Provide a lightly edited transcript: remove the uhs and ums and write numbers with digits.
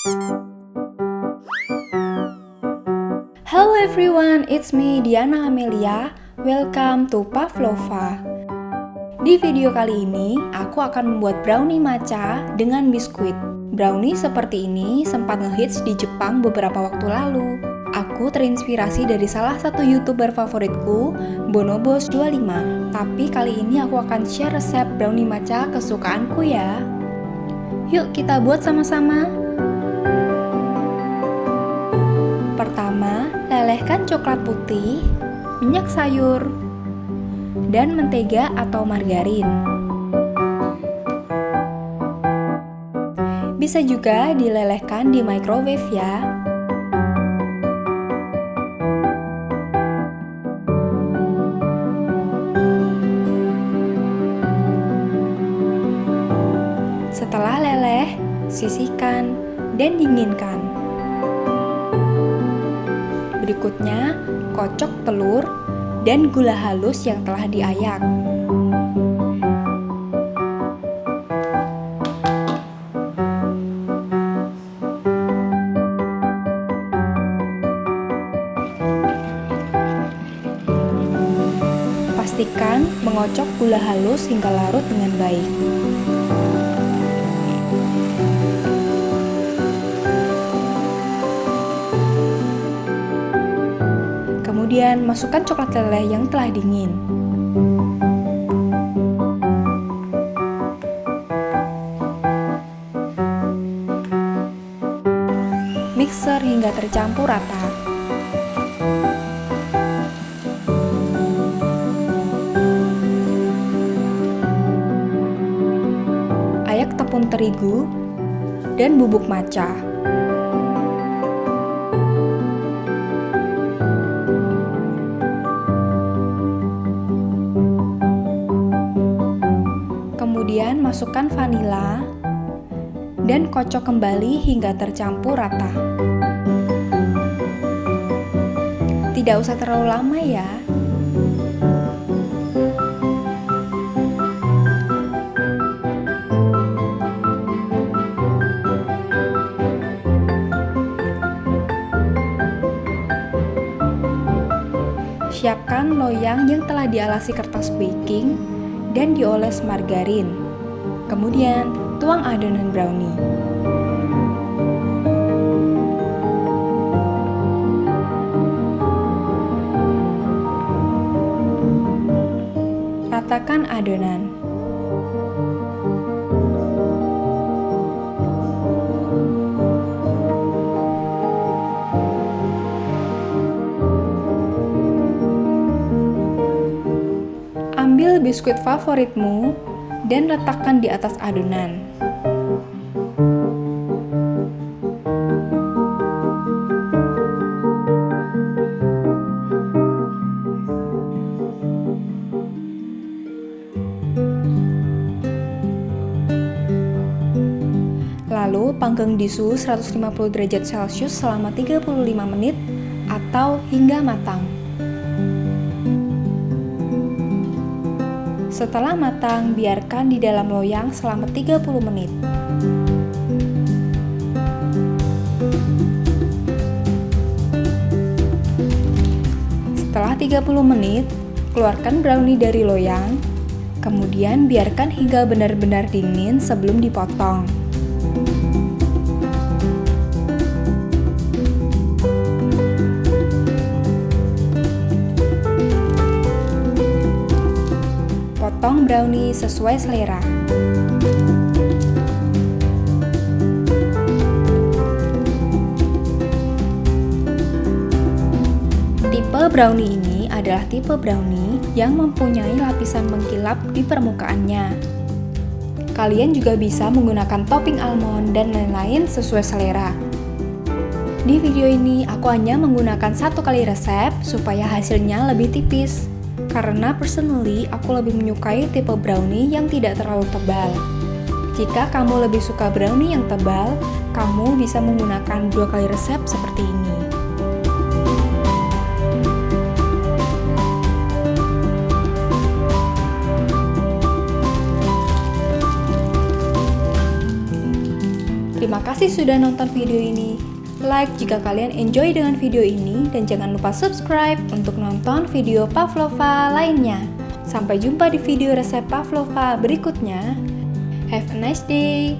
Hello everyone, it's me Diana Amelia. Welcome to Pavlova. Di video kali ini, aku akan membuat brownie matcha dengan biskuit. Brownie seperti ini sempat ngehits di Jepang beberapa waktu lalu. Aku terinspirasi dari salah satu YouTuber favoritku, Bonobos25. Tapi kali ini aku akan share resep brownie matcha kesukaanku ya. Yuk kita buat sama-sama. Pertama, lelehkan coklat putih, minyak sayur, dan mentega atau margarin. Bisa juga dilelehkan di microwave ya. Setelah leleh, sisihkan dan dinginkan. Berikutnya, kocok telur dan gula halus yang telah diayak. Pastikan mengocok gula halus hingga larut dengan baik. Kemudian masukkan coklat leleh yang telah dingin. Mixer hingga tercampur rata. Ayak tepung terigu dan bubuk matcha. Kemudian masukkan vanila dan kocok kembali hingga tercampur rata. Tidak usah terlalu lama ya. Siapkan loyang yang telah dialasi kertas baking dan dioles margarin. Kemudian, tuang adonan brownie. Ratakan adonan. Ambil biskuit favoritmu dan letakkan di atas adonan. Lalu panggang di suhu 150 derajat Celcius selama 35 menit atau hingga matang. Setelah matang, biarkan di dalam loyang selama 30 menit. Setelah 30 menit, keluarkan brownie dari loyang, kemudian biarkan hingga benar-benar dingin sebelum dipotong. Potong brownie sesuai selera. Tipe brownie ini adalah tipe brownie yang mempunyai lapisan mengkilap di permukaannya. Kalian juga bisa menggunakan topping almond dan lain-lain sesuai selera. Di video ini aku hanya menggunakan 1 kali resep supaya hasilnya lebih tipis. Karena personally, aku lebih menyukai tipe brownie yang tidak terlalu tebal. Jika kamu lebih suka brownie yang tebal, kamu bisa menggunakan 2 kali resep seperti ini. Terima kasih sudah nonton video ini. Like jika kalian enjoy dengan video ini dan jangan lupa subscribe untuk nonton video pavlova lainnya. Sampai jumpa di video resep pavlova berikutnya. Have a nice day.